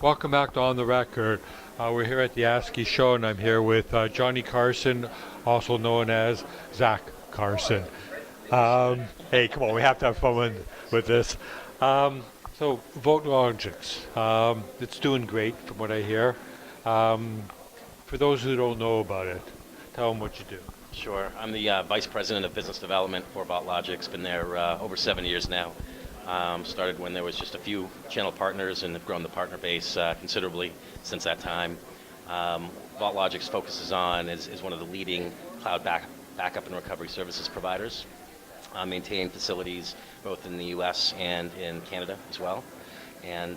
Welcome back to On the Record. We're here at the ASCII show, and I'm here with Johnny Carson, also known as Zach Carson. Hey, come on, we have to have fun with this. So, Vote Logics, it's doing great from what I hear. Um, for those who don't know about it, tell them what you do. Sure. I'm the Vice President of Business Development for BotLogix. Been there over 7 years now. Started when there was just a few channel partners and have grown the partner base considerably since that time. BotLogix focuses on, is one of the leading cloud backup and recovery services providers, maintaining facilities both in the US and in Canada as well. And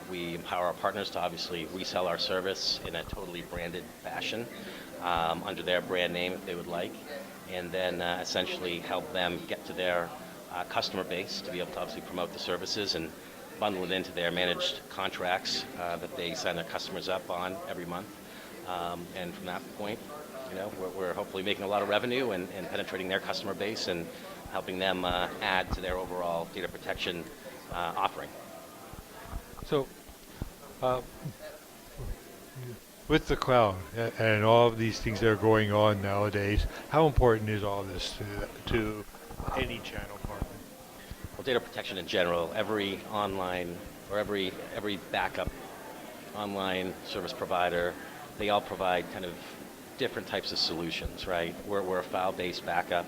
we empower our partners to obviously resell our service in a totally branded fashion under their brand name if they would like, and then essentially help them get to their customer base to be able to obviously promote the services and bundle it into their managed contracts that they sign their customers up on every month. And from that point, we're hopefully making a lot of revenue and penetrating their customer base and helping them add to their overall data protection offering. So, uh, with the cloud and all of these things that are going on nowadays, how important is all this to any channel partner? Well, data protection in general, every online or every backup online service provider, they all provide kind of different types of solutions, right? We're a file-based backup.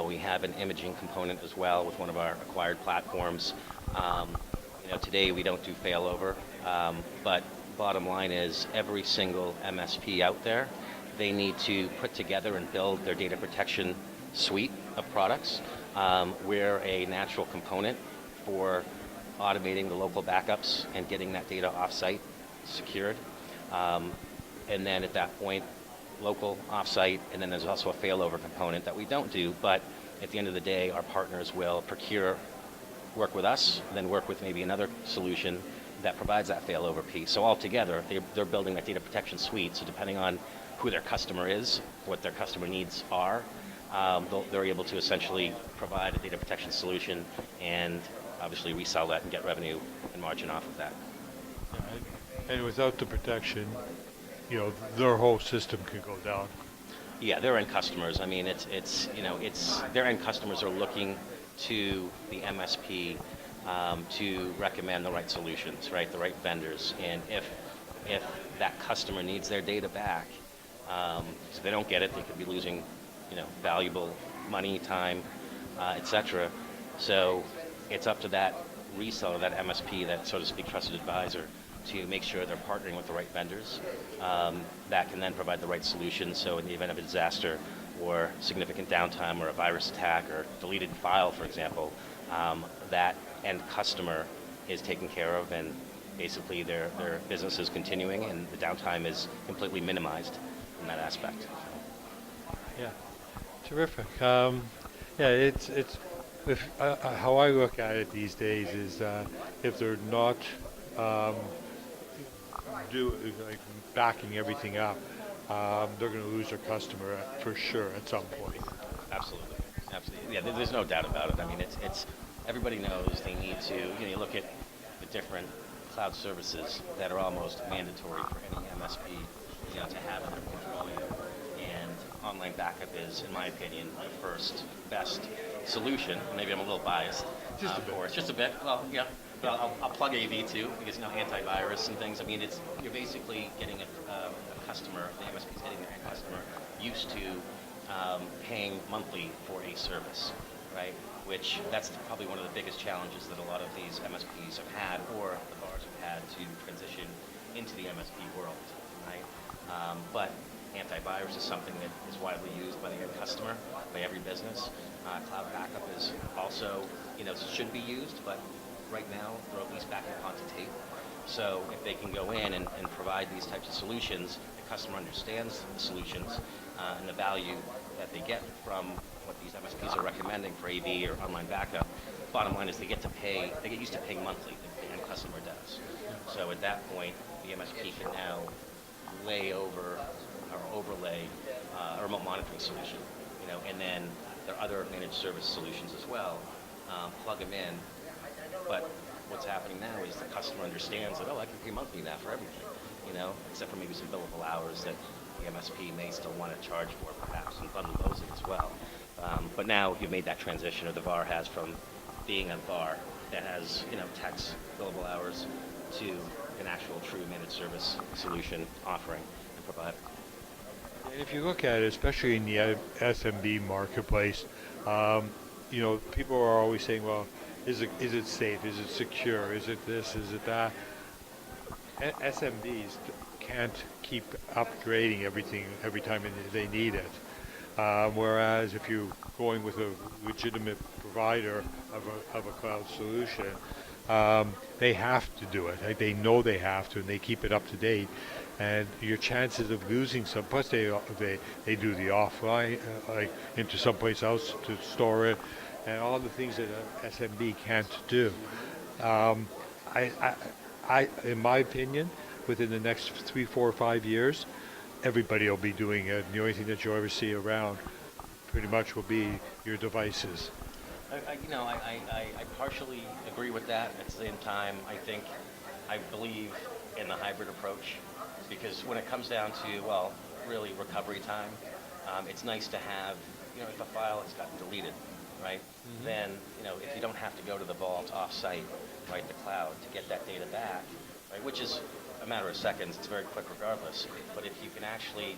We have an imaging component as well with one of our acquired platforms. Today we don't do failover, but bottom line is every single MSP out there, they need to put together and build their data protection suite of products. We're a natural component for automating the local backups and getting that data offsite secured. And then at that point, local offsite, and then there's also a failover component that we don't do, but at the end of the day, our partners will work with us, then work with maybe another solution that provides that failover piece. So altogether, they're building that data protection suite. So depending on who their customer is, what their customer needs are, they're able to essentially provide a data protection solution and obviously resell that and get revenue and margin off of that. And without the protection, their whole system could go down. Yeah, their end customers. I mean, their end customers are looking to the MSP to recommend the right solutions, right, the right vendors. And if that customer needs their data back, so they don't get it, they could be losing, valuable money, time, etc. So it's up to that reseller, that MSP, that so to speak trusted advisor, to make sure they're partnering with the right vendors that can then provide the right solutions. So in the event of a disaster or significant downtime or a virus attack or deleted file, for example, that end customer is taken care of and basically their business is continuing and the downtime is completely minimized in that aspect. Yeah, terrific. It's how I look at it these days is if they're not like backing everything up, they're going to lose their customer for sure at some point. Absolutely, absolutely. Yeah, there's no doubt about it. I mean, it's everybody knows they need to. You look at the different cloud services that are almost mandatory for any MSP, to have in their portfolio. And online backup is, in my opinion, the first best solution. Maybe I'm a little biased, Just a bit. of course, just a bit. Well, yeah. But I'll plug AV too, because antivirus and things. I mean, you're basically getting a customer, the MSP is getting their end customer used to paying monthly for a service, right? Which that's probably one of the biggest challenges that a lot of these MSPs have had, or the VARs have had to transition into the MSP world, right? But antivirus is something that is widely used by the end customer, by every business. Cloud backup is also, should be used, but right now they're at least backing up onto tape. So if they can go in and provide these types of solutions, the customer understands the solutions and the value that they get from what these MSPs are recommending for AV or online backup. Bottom line is they get used to paying monthly, the end customer does. So at that point, the MSP can now lay over or overlay a remote monitoring solution, and then there are other managed service solutions as well, plug them in. But what's happening now is the customer understands that, oh, I can pay monthly now for everything, except for maybe some billable hours that the MSP may still want to charge for, perhaps, and bundle those in as well. But now you've made that transition, or the VAR has, from being a VAR that has, tax billable hours to an actual true managed service solution offering and provider. And if you look at it, especially in the SMB marketplace, people are always saying, well, is it safe? Is it secure? Is it this? Is it that? SMBs can't keep upgrading everything every time they need it. Whereas if you're going with a legitimate provider of a cloud solution, they have to do it. Like, they know they have to, and they keep it up to date. And your chances of losing some, plus they do the offline, like into someplace else to store it, and all the things that a SMB can't do. Um, in my opinion, within the next 3, 4, 5 years, everybody will be doing it. And the only thing that you'll ever see around, pretty much, will be your devices. I partially agree with that. At the same time, I believe in the hybrid approach, because when it comes down to, well, really recovery time, it's nice to have, if a file has gotten deleted, right? Mm-hmm. Then, if you don't have to go to the vault off-site, right, the cloud, to get that data back, right, which is a matter of seconds, it's very quick regardless. But if you can actually,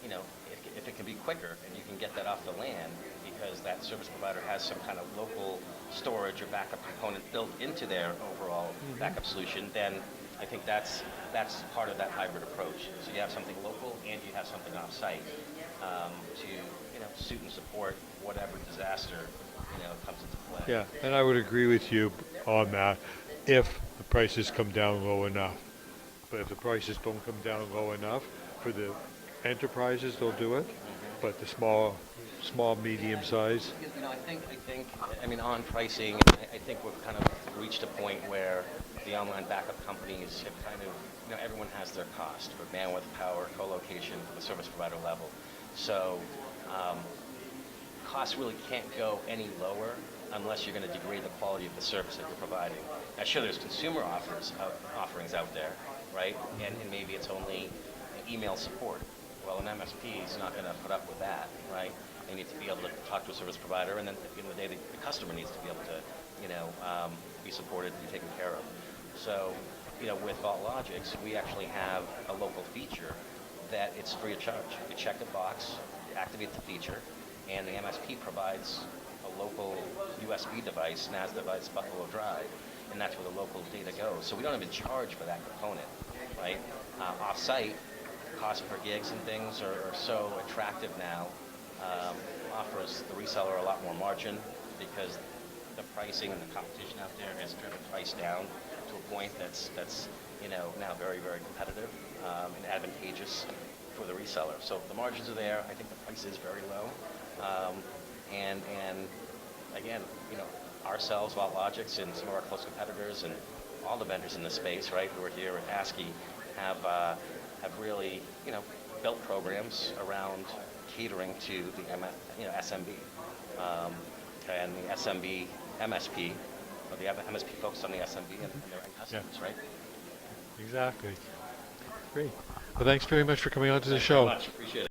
if it can be quicker and you can get that off the LAN because that service provider has some kind of local storage or backup component built into their overall mm-hmm. backup solution, then I think that's part of that hybrid approach. So you have something local and you have something off-site to suit and support whatever disaster comes into play. Yeah, and I would agree with you on that if the prices come down low enough. But if the prices don't come down low enough for the enterprises, they'll do it. Mm-hmm. But the small, medium size. On pricing, I think we've kind of reached a point where the online backup companies have kind of, everyone has their cost for bandwidth, power, co-location for the service provider level. So costs really can't go any lower unless you're going to degrade the quality of the service that you're providing. Now, sure, there's consumer offerings out there, right? And maybe it's only email support. Well, an MSP is not going to put up with that, right? They need to be able to talk to a service provider, and then at the end of the day, the customer needs to be able to, be supported and be taken care of. So, with Vault Logics, we actually have a local feature that it's free of charge. You check the box, activate the feature, and the MSP provides a local USB device, NAS device, Buffalo Drive, and that's where the local data goes. So we don't even charge for that component, right? Off-site, cost per gigs and things are so attractive now, offers the reseller a lot more margin because the pricing and the competition out there has driven price down to a point that's now very, very competitive and advantageous for the reseller. So the margins are there. I think the price is very low. And again, ourselves, Vault Logics, and some of our close competitors, and all the vendors in the space, right, who are here at ASCII, have really, built programs around catering to the SMB, and the SMB MSP, or the MSP focused on the SMB and their end customers, yeah. Right? Exactly. Great. Well, thanks very much for coming on to the show. Thanks very much. Appreciate it.